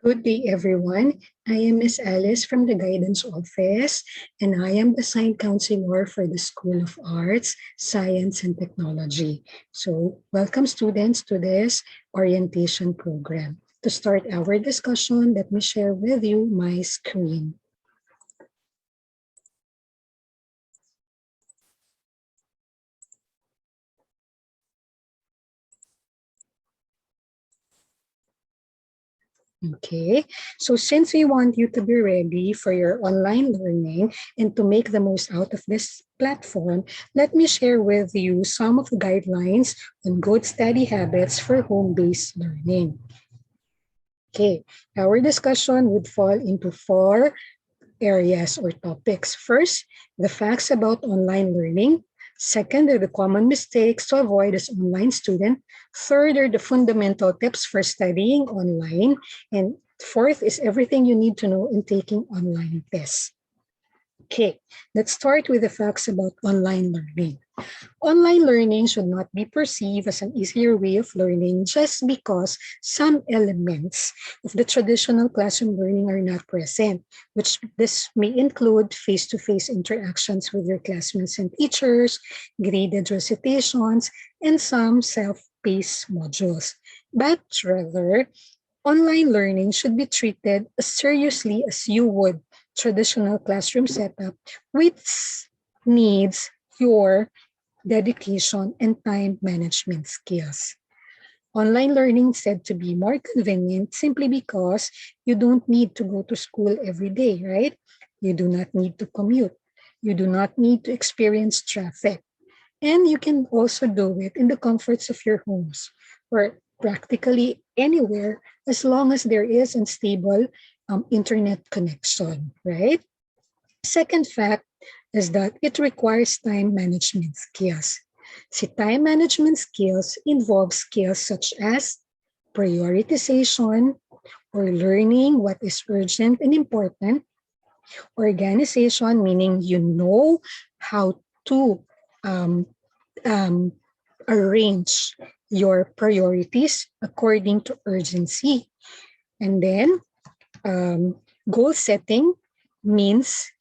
Good day, everyone. I am Miss Alice from the Guidance Office, and I am the Assigned Counselor for the School of Arts, Science, and Technology. So, welcome students to this orientation program. To start our discussion, let me share with you my screen. Okay, so since we want you to be ready for your online learning and to make the most out of this platform, let me share with you some of the guidelines on good study habits for home-based learning. Okay, our discussion would fall into four areas or topics. First, the facts about online learning. Second are the common mistakes to avoid as online student. Third are the fundamental tips for studying online. And fourth is everything you need to know in taking online tests. Okay, let's start with the facts about online learning. Online learning should not be perceived as an easier way of learning just because some elements of the traditional classroom learning are not present, which this may include face-to-face interactions with your classmates and teachers, graded recitations, and some self-paced modules. But rather, online learning should be treated as seriously as you would traditional classroom setup, which needs your dedication, and time management skills. Online learning is said to be more convenient simply because you don't need to go to school every day, right? You do not need to commute. You do not need to experience traffic. And you can also do it in the comforts of your homes or practically anywhere as long as there is a stable internet connection, right? Second fact is that it requires time management skills. See, time management skills involve skills such as prioritization or learning what is urgent and important, organization, meaning you know how to um, um, arrange your priorities according to urgency, and then goal setting means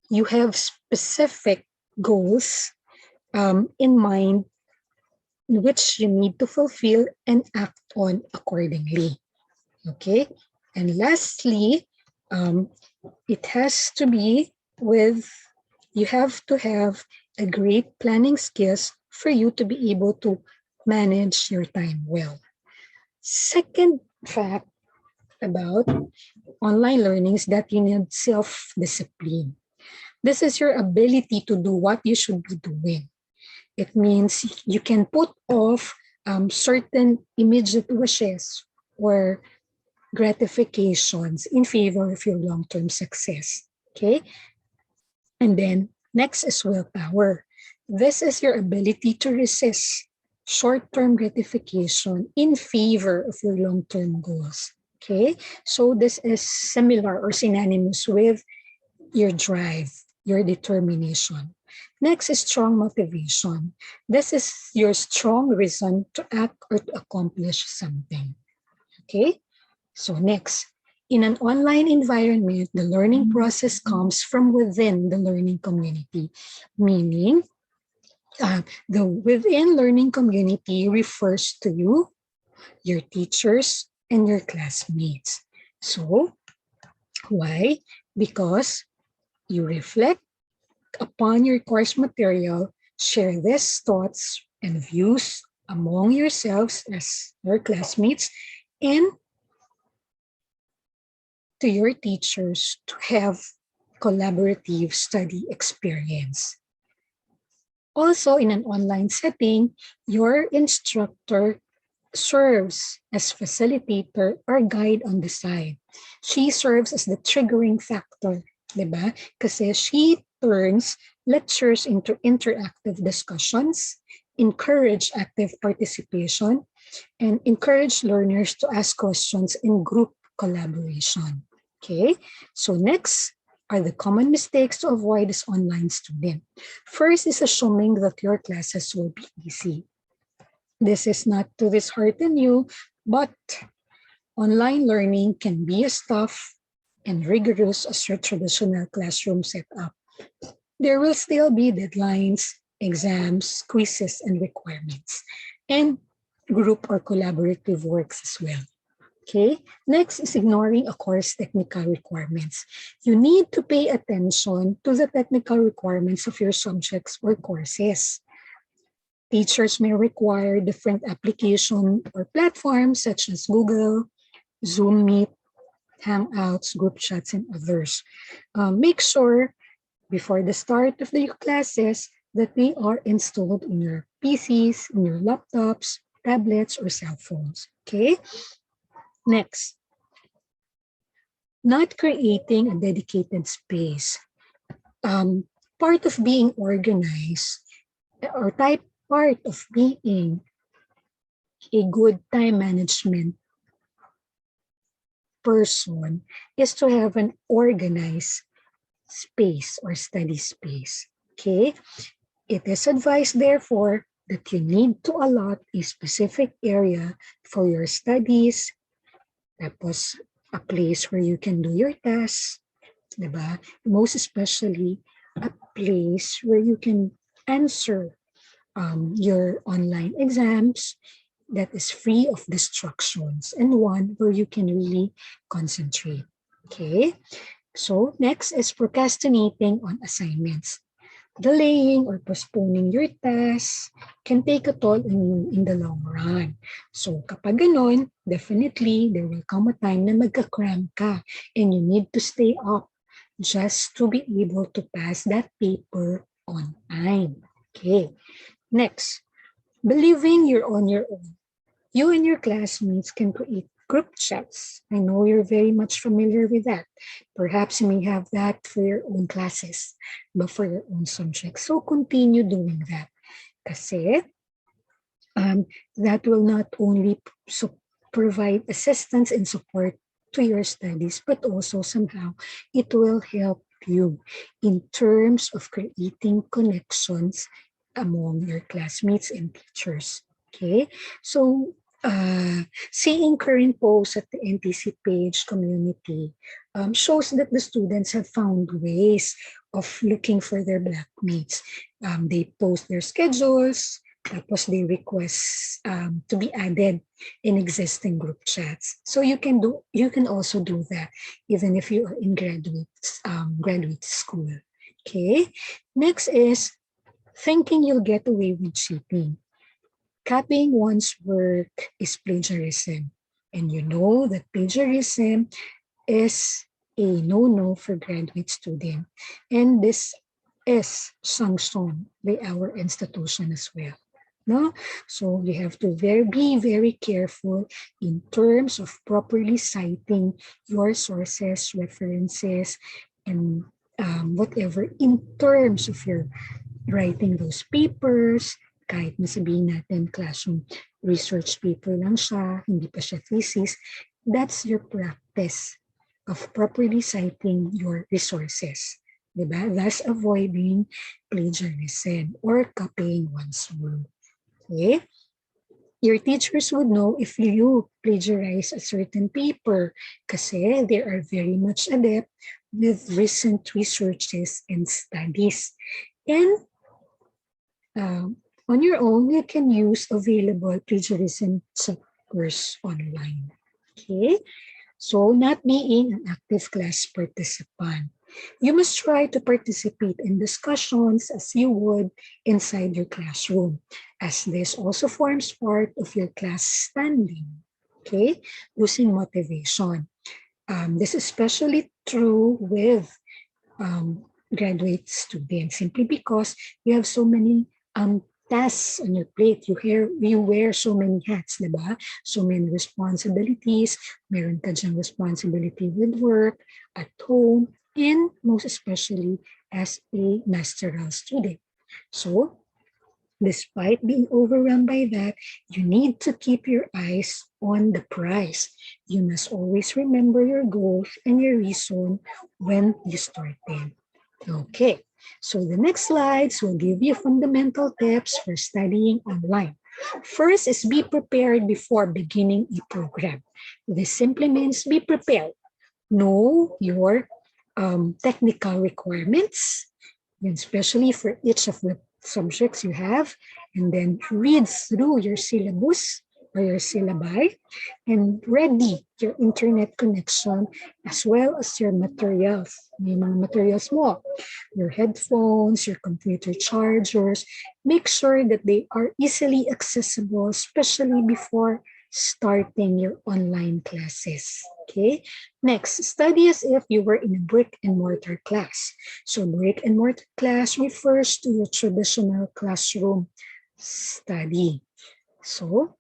you have specific goals in mind which you need to fulfill and act on accordingly. Okay. And lastly, um, it has to be with, you have to have a great planning skills for you to be able to manage your time well. Second fact about online learning is that you need self-discipline. This is your ability to do what you should be doing. It means you can put off certain immediate wishes or gratifications in favor of your long-term success. Okay. And then next is willpower. This is your ability to resist short-term gratification in favor of your long-term goals. Okay. So this is similar or synonymous with your drive, your determination. Next is strong motivation. This is your strong reason to act or to accomplish something. Okay? So next, in an online environment, the learning process comes from within the learning community, meaning the within learning community refers to you, your teachers, and your classmates. So why? Because you reflect upon your course material, share these thoughts and views among yourselves as your classmates and to your teachers to have collaborative study experience. Also, in an online setting, your instructor serves as facilitator or guide on the side. She serves as the triggering factor, diba? Kasi she turns lectures into interactive discussions, encourage active participation, and encourage learners to ask questions in group collaboration. Okay, so next are the common mistakes to avoid as online student. First is assuming that your classes will be easy. This is not to dishearten you, but Online learning can be as tough and rigorous as your traditional classroom setup. There will still be deadlines, exams, quizzes, and requirements, and group or collaborative works as well. Okay, next is ignoring a course technical requirements. You need to pay attention to the technical requirements of your subjects or courses. Teachers may require different application or platforms such as Google, Zoom Meet, Hangouts, group chats, and others. Make sure before the start of the classes that they are installed in your PCs, in your laptops, tablets, or cell phones. Okay, next, not creating a dedicated space. Part of being organized or part of being a good time management person is to have an organized space or study space. Okay, it is advised therefore that you need to allot a specific area for your studies, tapos a place where you can do your tasks, diba? Most especially a place where you can answer your online exams that is free of distractions and one where you can really concentrate. Okay, so next is procrastinating on assignments. Delaying or postponing your tasks can take a toll on you in the long run. So kapag ganon, definitely there will come a time na magka-cram ka and you need to stay up just to be able to pass that paper on time. Okay, next, believing you're on your own. You and your classmates can create group chats. I know you're very much familiar with that. Perhaps you may have that for your own classes, but for your own subjects. So continue doing that. Kasi that will not only provide assistance and support to your studies, but also somehow it will help you in terms of creating connections among your classmates and teachers. Okay, so seeing current posts at the NTC page community shows that the students have found ways of looking for their blackmates. They post their schedules, tapos they request to be added in existing group chats. So you can also do that even if you are in graduate school. Okay. Next is thinking you'll get away with cheating. Copying one's work is plagiarism. And you know that plagiarism is a no-no for graduate student. And this is sanctioned by our institution as well. No? So you have to be very careful in terms of properly citing your sources, references, and whatever in terms of your writing those papers, kahit masabihin natin classroom research paper lang siya, hindi pa siya thesis, that's your practice of properly citing your resources. Diba? Thus avoiding plagiarism or copying one's work. Okay? Your teachers would know if you plagiarize a certain paper kasi they are very much adept with recent researches and studies. And on your own, you can use available plagiarism softwares online. Okay? So, not being an active class participant. You must try to participate in discussions as you would inside your classroom, as this also forms part of your class standing. Okay? Losing motivation. This is especially true with graduate students, simply because you have so many tasks on your plate. You wear so many hats, diba? So many responsibilities. Meron ka diyang responsibility with work, at home, and most especially as a masteral student. So, despite being overwhelmed by that, you need to keep your eyes on the prize. You must always remember your goals and your reason when you start them. Okay, so the next slides will give you fundamental tips for studying online. First is be prepared before beginning a program. This simply means be prepared. Know your technical requirements, especially for each of the subjects you have, and then read through your syllabus or your syllabi and ready your internet connection as well as your materials. May mga materials mo, your headphones, your computer chargers. Make sure that they are easily accessible, especially before starting your online classes. Okay. Next, study as if you were in a brick and mortar class. So brick and mortar class refers to your traditional classroom study. So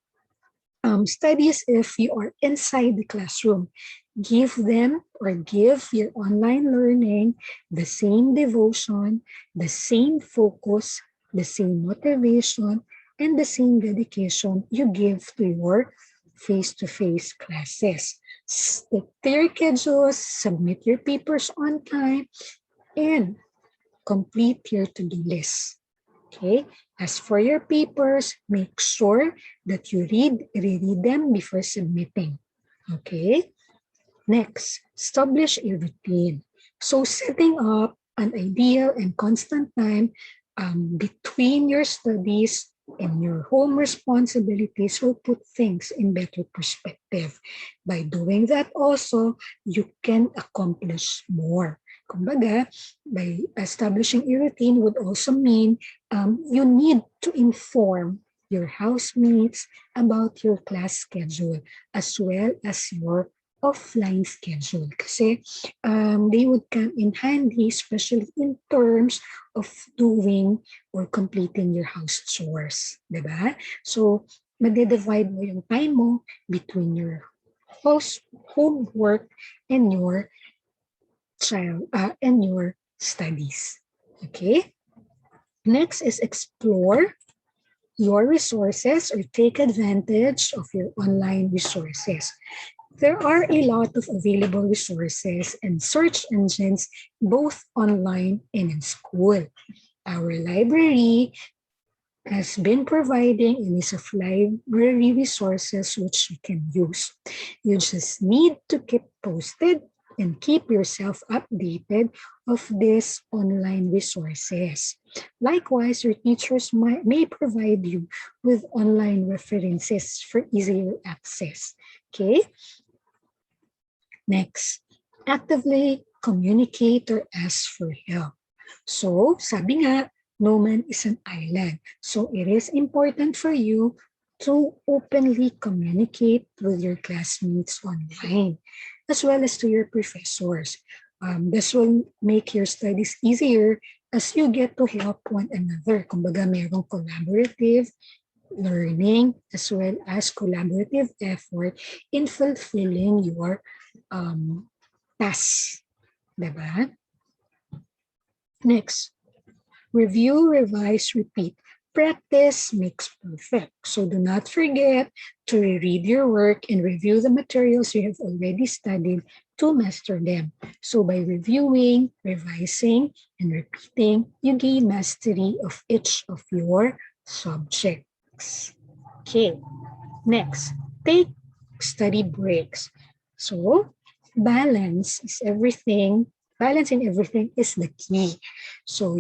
study as if you are inside the classroom. Give them or give your online learning the same devotion, the same focus, the same motivation, and the same dedication you give to your face-to-face classes. Stick to your schedules, submit your papers on time, and complete your to-do list. Okay. As for your papers, make sure that you reread them before submitting. Okay. Next, establish a routine. So setting up an ideal and constant time between your studies and your home responsibilities will put things in better perspective. By doing that also, you can accomplish more. Kumbaga, by establishing a routine would also mean you need to inform your housemates about your class schedule as well as your offline schedule kasi they would come in handy, especially in terms of doing or completing your house chores, di ba? So, magde-divide mo yung time mo between your homework and your and your studies. Okay? Next is explore your resources or take advantage of your online resources. There are a lot of available resources and search engines both online and in school. Our library has been providing a list of library resources which you can use. You just need to keep posted and keep yourself updated of these online resources. Likewise, your teachers may provide you with online references for easier access. Okay? Next, actively communicate or ask for help. So, sabi nga, no man is an island. So, it is important for you to openly communicate with your classmates online, as well as to your professors. This will make your studies easier as you get to help one another. Kumbaga, mayroong collaborative learning as well as collaborative effort in fulfilling your tasks. Diba? Next, review, revise, repeat. Practice makes perfect. So do not forget to reread your work and review the materials you have already studied to master them. So by reviewing, revising, and repeating, you gain mastery of each of your subjects. Okay, next, take study breaks. So balance is everything. Balance in everything is the key. So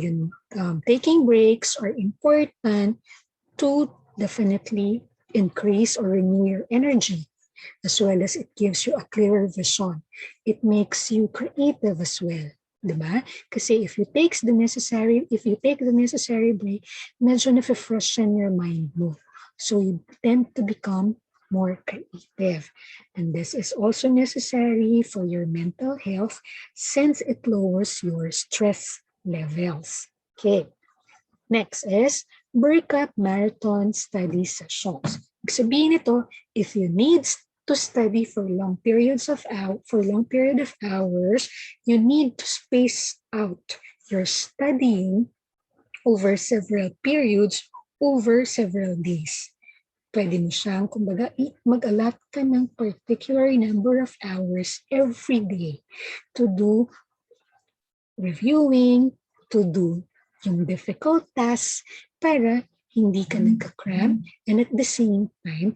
taking breaks are important to definitely increase or renew your energy, as well as it gives you a clearer vision. It makes you creative as well. Diba? Kasi if you take the necessary break, medyo na-freshen your mind mo. So you tend to become more creative. And this is also necessary for your mental health since it lowers your stress levels. Okay. Next is break up marathon study sessions. Ibig sabihin nito, if you need to study for long period of hours, you need to space out your studying over several periods, over several days. Pwede mo siyang, kumbaga, mag-allot ka ng particular number of hours every day to do reviewing, to do yung difficult tasks para hindi ka nagka-cram, and at the same time,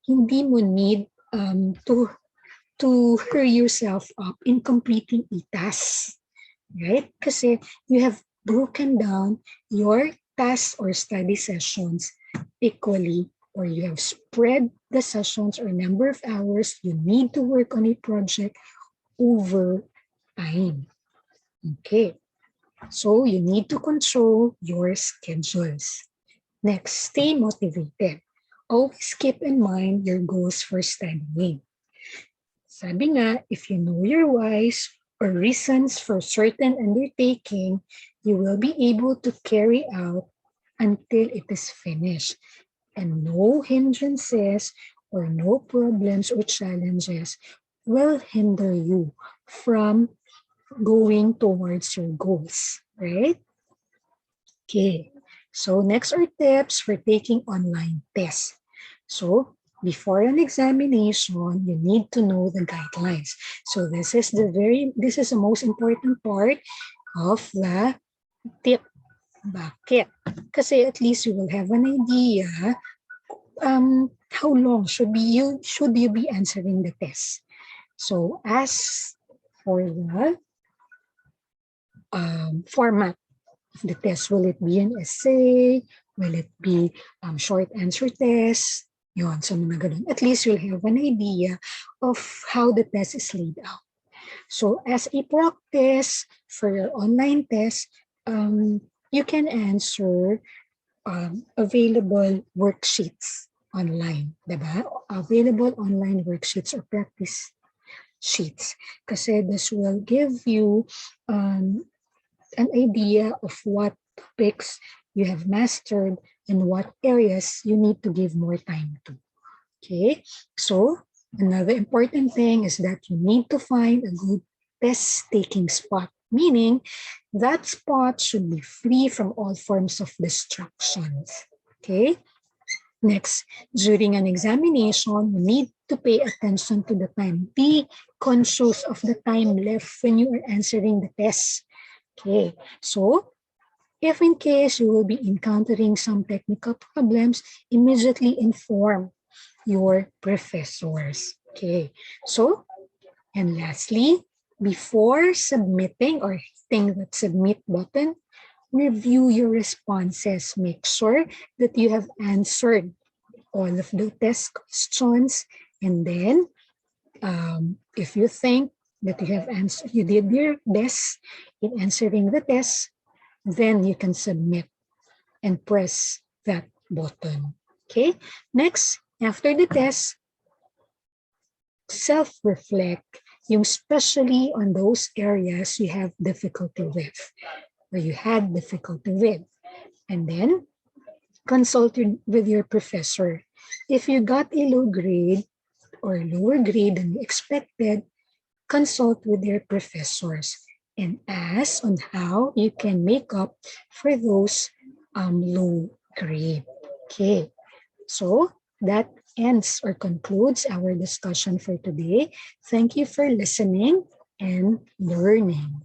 hindi mo need to hurry yourself up in completing a task, right? Kasi you have broken down your tasks or study sessions equally, or you have spread the sessions or number of hours you need to work on a project over time. Okay, so you need to control your schedules. Next, stay motivated. Always keep in mind your goals for studying. Sabi nga, if you know your whys or reasons for certain undertaking, you will be able to carry out until it is finished. And no hindrances or no problems or challenges will hinder you from going towards your goals, right? Okay, so next are tips for taking online tests. So before an examination, you need to know the guidelines. So this is the most important part of the tip. Bakit? Kasi at least you will have an idea how long should you be answering the test. So as for the format of the test, will it be an essay? Will it be short answer test? Yun, so mga ganun. At least you'll have an idea of how the test is laid out. So as a practice for your online test, you can answer available worksheets online, diba? Available online worksheets or practice sheets. Kasi this will give you an idea of what topics you have mastered and what areas you need to give more time to. Okay, so another important thing is that you need to find a good test-taking spot, meaning that spot should be free from all forms of distractions. Okay, next, during an examination, you need to pay attention to the time. Be conscious of the time left when you are answering the test. Okay, so if in case you will be encountering some technical problems, immediately inform your professors. Okay, so, and lastly, before submitting or hitting that submit button, review your responses. Make sure that you have answered all of the test questions, and then if you think that you did your best in answering the test, then you can submit and press that button. Okay, next, after the test, self-reflect, yung especially on those areas you have difficulty with, or you had difficulty with. And then, consult with your professor. If you got a low grade or lower grade than you expected, consult with your professors and ask on how you can make up for those low grade. Okay, so that ends or concludes our discussion for today. Thank you for listening and learning.